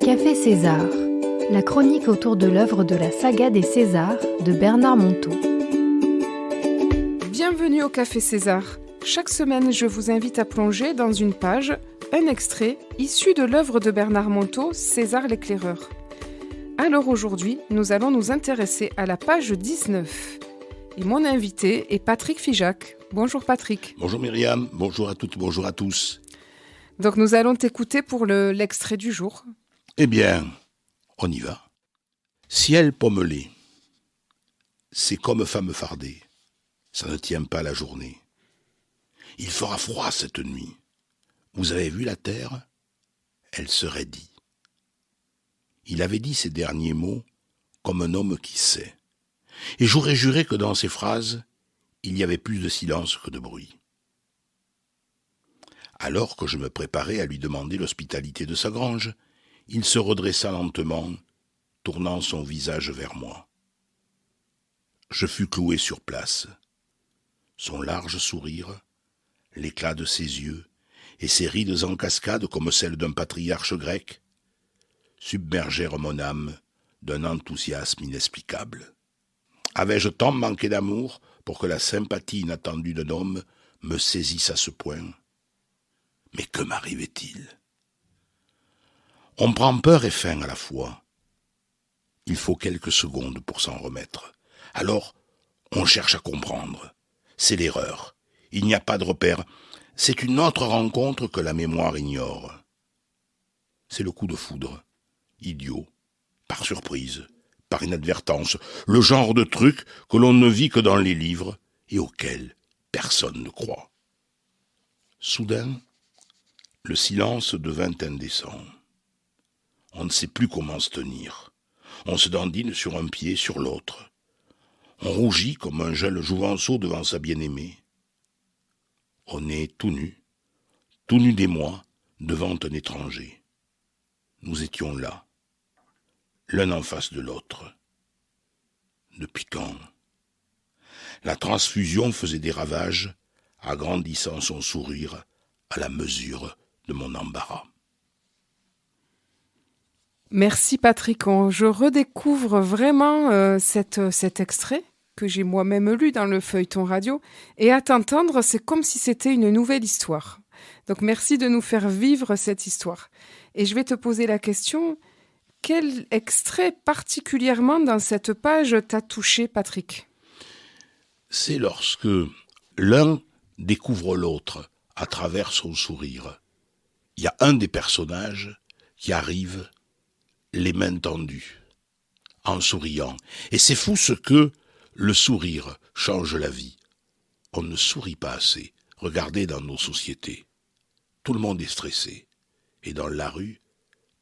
Café César, la chronique autour de l'œuvre de la saga des Césars de Bernard Monteau. Bienvenue au Café César. Chaque semaine, je vous invite à plonger dans une page, un extrait issu de l'œuvre de Bernard Monteau, César l'éclaireur. Alors aujourd'hui, nous allons nous intéresser à la page 19. Et mon invité est Patrick Figeac. Bonjour Patrick. Bonjour Myriam, bonjour à toutes, bonjour à tous. Donc nous allons t'écouter pour l'extrait du jour. Eh bien, on y va. Ciel pommelé, c'est comme femme fardée, ça ne tient pas la journée. Il fera froid cette nuit. Vous avez vu la terre ? Elle se raidit. Il avait dit ces derniers mots comme un homme qui sait. Et j'aurais juré que dans ces phrases, il y avait plus de silence que de bruit. Alors que je me préparais à lui demander l'hospitalité de sa grange, il se redressa lentement, tournant son visage vers moi. Je fus cloué sur place. Son large sourire, l'éclat de ses yeux et ses rides en cascade comme celles d'un patriarche grec, submergèrent mon âme d'un enthousiasme inexplicable. Avais-je tant manqué d'amour pour que la sympathie inattendue d'un homme me saisisse à ce point ? Mais que m'arrivait-il ? On prend peur et faim à la fois. Il faut quelques secondes pour s'en remettre. Alors, on cherche à comprendre. C'est l'erreur. Il n'y a pas de repère. C'est une autre rencontre que la mémoire ignore. C'est le coup de foudre. Idiot, par surprise, par inadvertance, le genre de truc que l'on ne vit que dans les livres et auquel personne ne croit. Soudain, le silence devint indécent. On ne sait plus comment se tenir. On se dandine sur un pied, sur l'autre. On rougit comme un jeune jouvenceau devant sa bien-aimée. On est tout nu d'émoi, devant un étranger. Nous étions là, l'un en face de l'autre. Depuis quand ? La transfusion faisait des ravages, agrandissant son sourire à la mesure de mon embarras. Merci Patrick. Je redécouvre vraiment cet extrait que j'ai moi-même lu dans le feuilleton radio. Et à t'entendre, c'est comme si c'était une nouvelle histoire. Donc merci de nous faire vivre cette histoire. Et je vais te poser la question, quel extrait particulièrement dans cette page t'a touché, Patrick ? C'est lorsque l'un découvre l'autre à travers son sourire. Il y a un des personnages qui arrive les mains tendues, en souriant. Et c'est fou ce que le sourire change la vie. On ne sourit pas assez. Regardez dans nos sociétés. Tout le monde est stressé. Et dans la rue,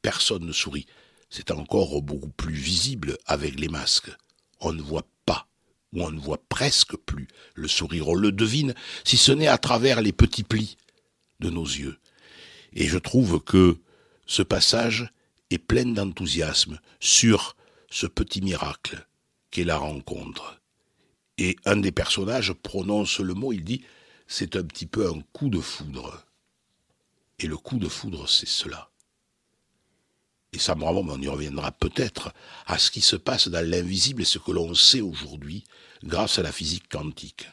personne ne sourit. C'est encore beaucoup plus visible avec les masques. On ne voit pas, ou on ne voit presque plus le sourire. On le devine, si ce n'est à travers les petits plis de nos yeux. Et je trouve que ce passage est plein d'enthousiasme sur ce petit miracle qu'est la rencontre. Et un des personnages prononce le mot, il dit « c'est un petit peu un coup de foudre ». Et le coup de foudre, c'est cela. Et ça me renvoie, mais on y reviendra peut-être, à ce qui se passe dans l'invisible et ce que l'on sait aujourd'hui grâce à la physique quantique.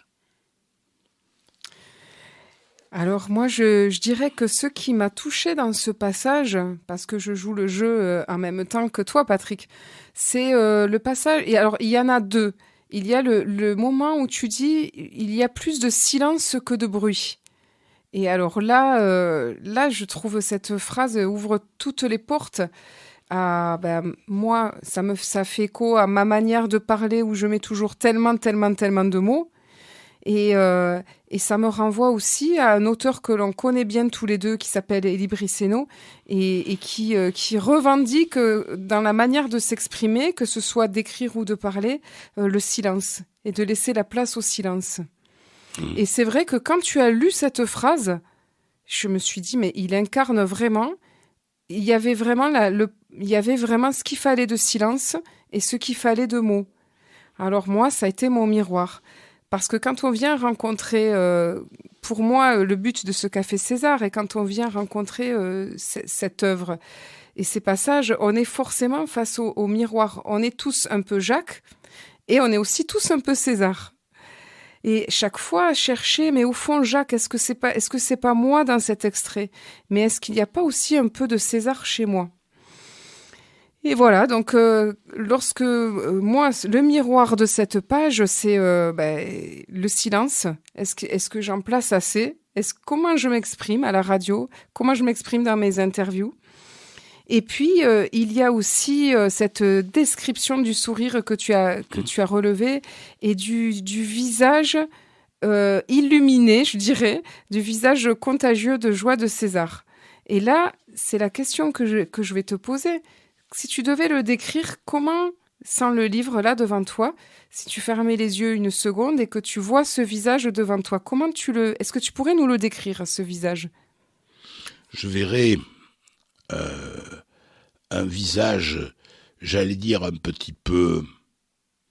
Alors moi, je dirais que ce qui m'a touchée dans ce passage, parce que je joue le jeu en même temps que toi, Patrick, c'est le passage... Et alors, il y en a deux. Il y a le moment où tu dis, il y a plus de silence que de bruit. Et alors là, je trouve cette phrase ouvre toutes les portes à moi. Ça fait écho à ma manière de parler où je mets toujours tellement de mots. Et ça me renvoie aussi à un auteur que l'on connaît bien tous les deux qui s'appelle Elie Brisseno et qui revendique dans la manière de s'exprimer, que ce soit d'écrire ou de parler, le silence et de laisser la place au silence. Et c'est vrai que quand tu as lu cette phrase, je me suis dit, mais il incarne vraiment, il y avait vraiment ce qu'il fallait de silence et ce qu'il fallait de mots. Alors moi, ça a été mon miroir. Parce que quand on vient rencontrer, pour moi, le but de ce Café César, et quand on vient rencontrer cette œuvre et ces passages, on est forcément face au miroir. On est tous un peu Jacques et on est aussi tous un peu César. Et chaque fois, chercher, mais au fond, Jacques, est-ce que c'est pas moi dans cet extrait? Mais est-ce qu'il n'y a pas aussi un peu de César chez moi? Et voilà, donc lorsque moi, le miroir de cette page, c'est le silence. Est-ce que j'en place assez? Comment je m'exprime à la radio? Comment je m'exprime dans mes interviews? Et puis, il y a aussi cette description du sourire que tu as relevé et du visage illuminé, je dirais, du visage contagieux de joie de César. Et là, c'est la question que je vais te poser. Si tu devais le décrire, comment, sans le livre là devant toi, si tu fermais les yeux une seconde et que tu vois ce visage devant toi, est-ce que tu pourrais nous le décrire, ce visage? Je verrais un visage, j'allais dire un petit peu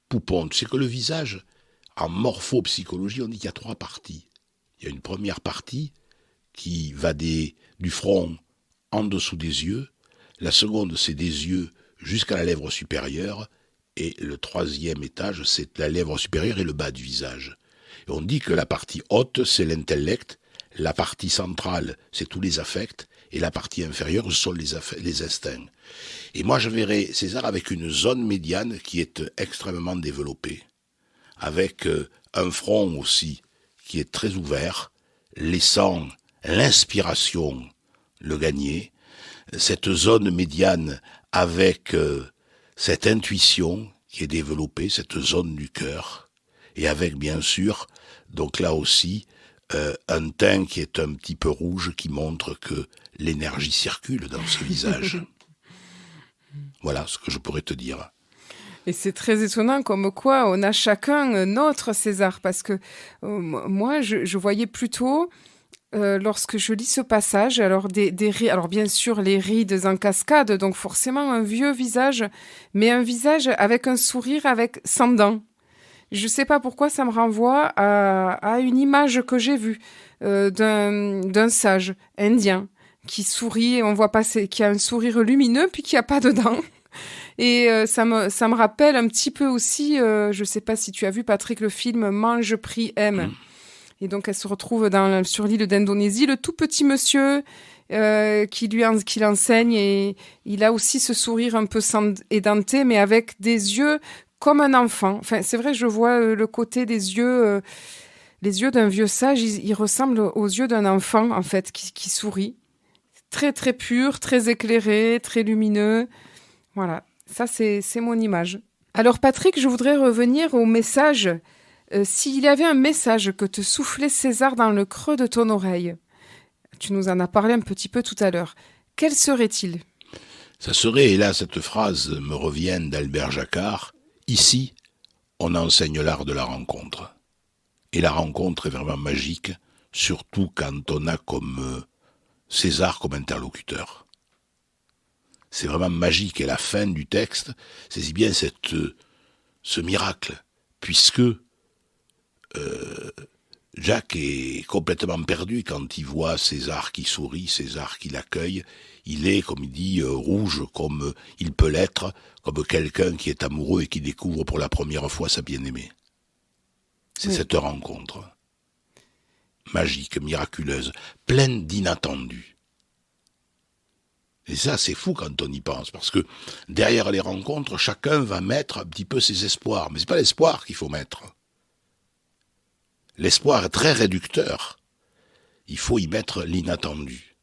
poupon. Tu sais que le visage, en morphopsychologie, on dit qu'il y a 3 parties. Il y a une première partie qui va du front en dessous des yeux. La seconde, c'est des yeux jusqu'à la lèvre supérieure. Et le 3e étage, c'est la lèvre supérieure et le bas du visage. Et on dit que la partie haute, c'est l'intellect. La partie centrale, c'est tous les affects. Et la partie inférieure, ce sont les instincts. Et moi, je verrais César avec une zone médiane qui est extrêmement développée. Avec un front aussi qui est très ouvert, laissant l'inspiration le gagner. Cette zone médiane avec cette intuition qui est développée, cette zone du cœur, et avec bien sûr, donc là aussi, un teint qui est un petit peu rouge qui montre que l'énergie circule dans ce visage. Voilà ce que je pourrais te dire. Et c'est très étonnant comme quoi on a chacun notre César, parce que moi je voyais plutôt lorsque je lis ce passage, alors alors bien sûr les rides en cascade, donc forcément un vieux visage, mais un visage avec un sourire sans dents. Je sais pas pourquoi ça me renvoie à une image que j'ai vue d'un sage indien qui sourit, on voit passer, qui a un sourire lumineux puis qui a pas de dents. Et ça me rappelle un petit peu aussi, je sais pas si tu as vu Patrick le film Mange, prie, aime. Et donc, elle se retrouve sur l'île d'Indonésie, le tout petit monsieur qui l'enseigne, et il a aussi ce sourire un peu édenté, mais avec des yeux comme un enfant. Enfin, c'est vrai, je vois le côté des yeux, les yeux d'un vieux sage, ils ressemblent aux yeux d'un enfant, en fait, qui sourit. Très, très pur, très éclairé, très lumineux. Voilà, ça, c'est mon image. Alors, Patrick, je voudrais revenir au message. S'il y avait un message que te soufflait César dans le creux de ton oreille, tu nous en as parlé un petit peu tout à l'heure, quel serait-il? Ça serait, et là cette phrase me revient d'Albert Jacquard, ici, on enseigne l'art de la rencontre. Et la rencontre est vraiment magique, surtout quand on a comme César comme interlocuteur. C'est vraiment magique, et la fin du texte, c'est si bien ce miracle, puisque Jacques est complètement perdu quand il voit César qui sourit, César qui l'accueille. Il est, comme il dit, rouge comme il peut l'être, comme quelqu'un qui est amoureux et qui découvre pour la première fois sa bien-aimée. C'est cette rencontre magique, miraculeuse, pleine d'inattendus. Et ça, c'est fou quand on y pense, parce que derrière les rencontres, chacun va mettre un petit peu ses espoirs. Mais c'est pas l'espoir qu'il faut mettre. L'espoir est très réducteur. Il faut y mettre l'inattendu.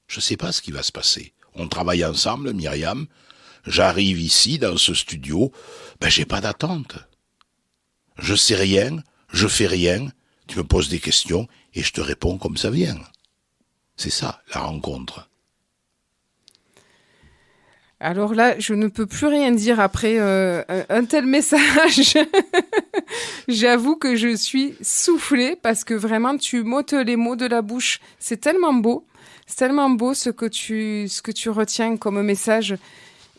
Je ne sais pas ce qui va se passer. On travaille ensemble, Myriam. J'arrive ici, dans ce studio. J'ai pas d'attente. Je sais rien, je fais rien. Tu me poses des questions et je te réponds comme ça vient. C'est ça, la rencontre. Alors là, je ne peux plus rien dire après un tel message. J'avoue que je suis soufflée parce que vraiment, tu m'ôtes les mots de la bouche. C'est tellement beau ce que tu retiens comme message.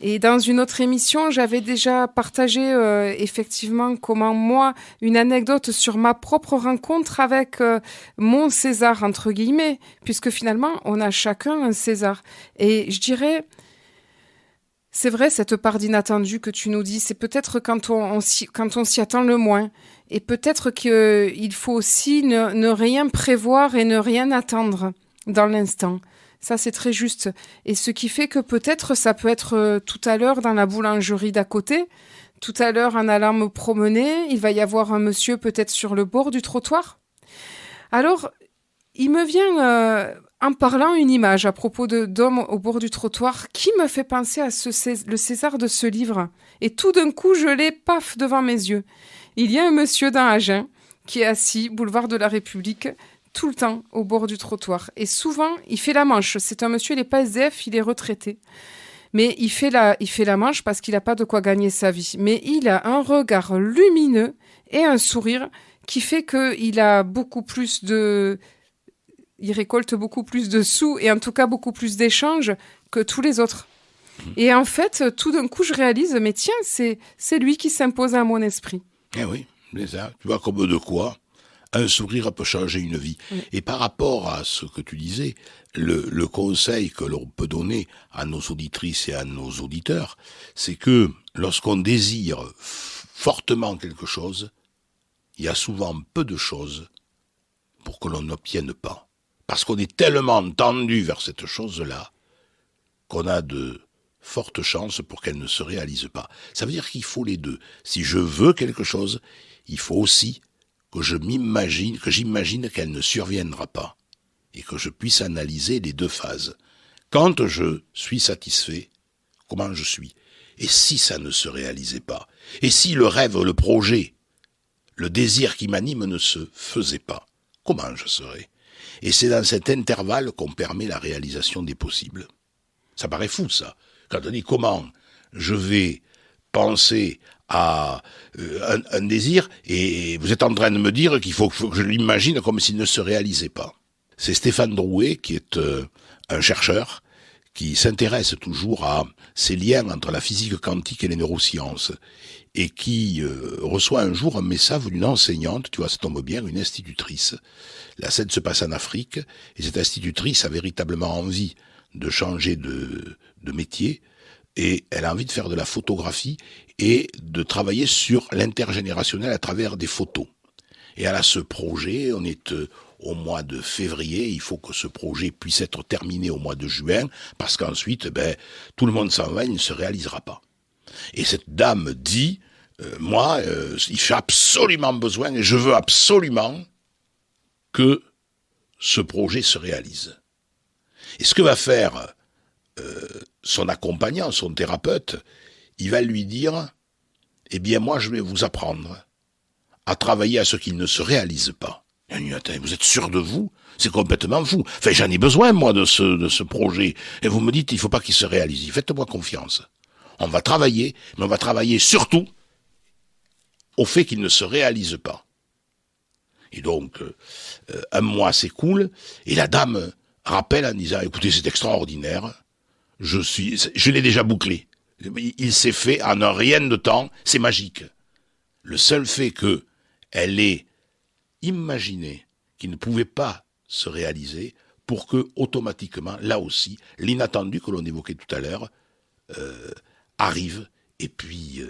Et dans une autre émission, j'avais déjà partagé effectivement comment moi, une anecdote sur ma propre rencontre avec mon César, entre guillemets, puisque finalement, on a chacun un César. Et je dirais, c'est vrai, cette part d'inattendu que tu nous dis, c'est peut-être quand on s'y attend le moins. Et peut-être qu'il faut aussi ne rien prévoir et ne rien attendre dans l'instant. Ça, c'est très juste. Et ce qui fait que peut-être ça peut être tout à l'heure dans la boulangerie d'à côté, tout à l'heure en allant me promener, il va y avoir un monsieur peut-être sur le bord du trottoir. Alors, il me vient en parlant une image à propos d'homme au bord du trottoir qui me fait penser à le César de ce livre. Et tout d'un coup, je l'ai paf devant mes yeux. Il y a un monsieur dans Agen qui est assis, boulevard de la République, tout le temps au bord du trottoir. Et souvent, il fait la manche. C'est un monsieur, il n'est pas SDF, il est retraité. Mais il fait la manche parce qu'il n'a pas de quoi gagner sa vie. Mais il a un regard lumineux et un sourire qui fait qu'il a beaucoup plus il récolte beaucoup plus de sous et en tout cas beaucoup plus d'échanges que tous les autres. Et en fait, tout d'un coup, je réalise, mais tiens, c'est lui qui s'impose à mon esprit. Eh oui, c'est ça. Tu vois comme de quoi un sourire peut changer une vie. Oui. Et par rapport à ce que tu disais, le conseil que l'on peut donner à nos auditrices et à nos auditeurs, c'est que lorsqu'on désire fortement quelque chose, il y a souvent peu de choses pour que l'on n'obtienne pas. Parce qu'on est tellement tendu vers cette chose-là qu'on a de fortes chances pour qu'elle ne se réalise pas. Ça veut dire qu'il faut les deux. Si je veux quelque chose, il faut aussi que j'imagine qu'elle ne surviendra pas et que je puisse analyser les deux phases. Quand je suis satisfait, comment je suis? Et si ça ne se réalisait pas? Et si le rêve, le projet, le désir qui m'anime ne se faisait pas? Comment je serais? Et c'est dans cet intervalle qu'on permet la réalisation des possibles. Ça paraît fou, ça. Quand on dit comment je vais penser à un désir, et vous êtes en train de me dire qu'il faut que je l'imagine comme s'il ne se réalisait pas. C'est Stéphane Drouet, qui est un chercheur, qui s'intéresse toujours à ces liens entre la physique quantique et les neurosciences, et qui reçoit un jour un message d'une enseignante, tu vois, ça tombe bien, une institutrice. La scène se passe en Afrique, et cette institutrice a véritablement envie de changer de métier, et elle a envie de faire de la photographie et de travailler sur l'intergénérationnel à travers des photos. Et elle a ce projet, on est au mois de février, il faut que ce projet puisse être terminé au mois de juin, parce qu'ensuite, tout le monde s'en va, il ne se réalisera pas. Et cette dame dit, moi, j'ai absolument besoin, et je veux absolument que ce projet se réalise. Et ce que va faire son accompagnant, son thérapeute, il va lui dire, eh bien moi je vais vous apprendre à travailler à ce qu'il ne se réalise pas. Il dit, attends, vous êtes sûr de vous? C'est complètement fou. Enfin, j'en ai besoin, moi, de ce projet. Et vous me dites, il ne faut pas qu'il se réalise. Faites-moi confiance. On va travailler, mais on va travailler surtout au fait qu'il ne se réalise pas. Et donc, un mois s'écoule, et la dame rappelle en disant, écoutez, c'est extraordinaire, je l'ai déjà bouclé. Il s'est fait en un rien de temps, c'est magique. Le seul fait qu'elle ait imaginé qu'il ne pouvait pas se réaliser pour que, automatiquement, là aussi, l'inattendu que l'on évoquait tout à l'heure arrive, et puis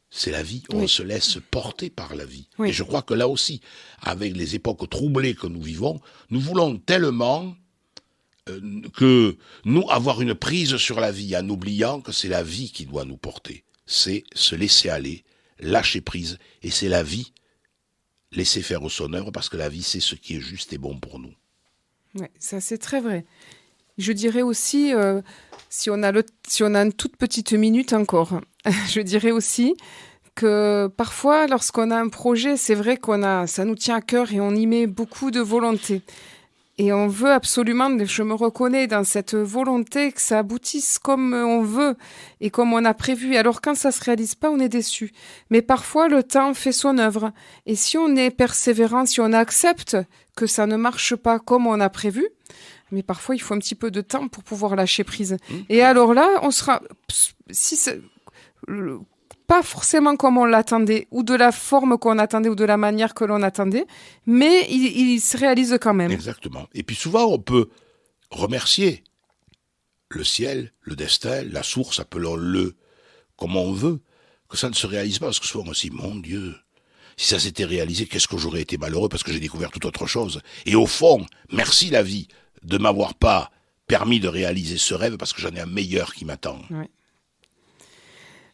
c'est la vie, on se laisse porter par la vie. Oui. Et je crois que là aussi, avec les époques troublées que nous vivons, nous voulons tellement que nous avoir une prise sur la vie en oubliant que c'est la vie qui doit nous porter. C'est se laisser aller, lâcher prise, et c'est la vie, laisser faire son œuvre, parce que la vie, c'est ce qui est juste et bon pour nous. Oui, ça c'est très vrai. Je dirais aussi, si on a une toute petite minute encore, je dirais aussi que parfois, lorsqu'on a un projet, c'est vrai ça nous tient à cœur et on y met beaucoup de volonté. Et on veut absolument, je me reconnais dans cette volonté que ça aboutisse comme on veut et comme on a prévu. Alors quand ça se réalise pas, on est déçu. Mais parfois, le temps fait son œuvre. Et si on est persévérant, si on accepte que ça ne marche pas comme on a prévu, Mais parfois, il faut un petit peu de temps pour pouvoir lâcher prise. Et alors là, on sera... Si c'est... Pas forcément comme on l'attendait, ou de la forme qu'on attendait, ou de la manière que l'on attendait, mais il se réalise quand même. Exactement. Et puis souvent, on peut remercier le ciel, le destin, la source, appelons-le comme on veut, que ça ne se réalise pas. Parce que souvent on se dit, mon Dieu, si ça s'était réalisé, qu'est-ce que j'aurais été malheureux parce que j'ai découvert toute autre chose. Et au fond, merci la vie de m'avoir pas permis de réaliser ce rêve parce que j'en ai un meilleur qui m'attend. Ouais.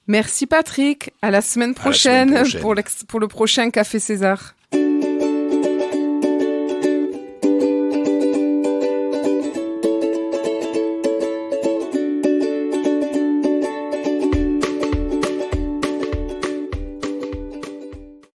Merci Patrick, à la semaine prochaine, pour le prochain Café César.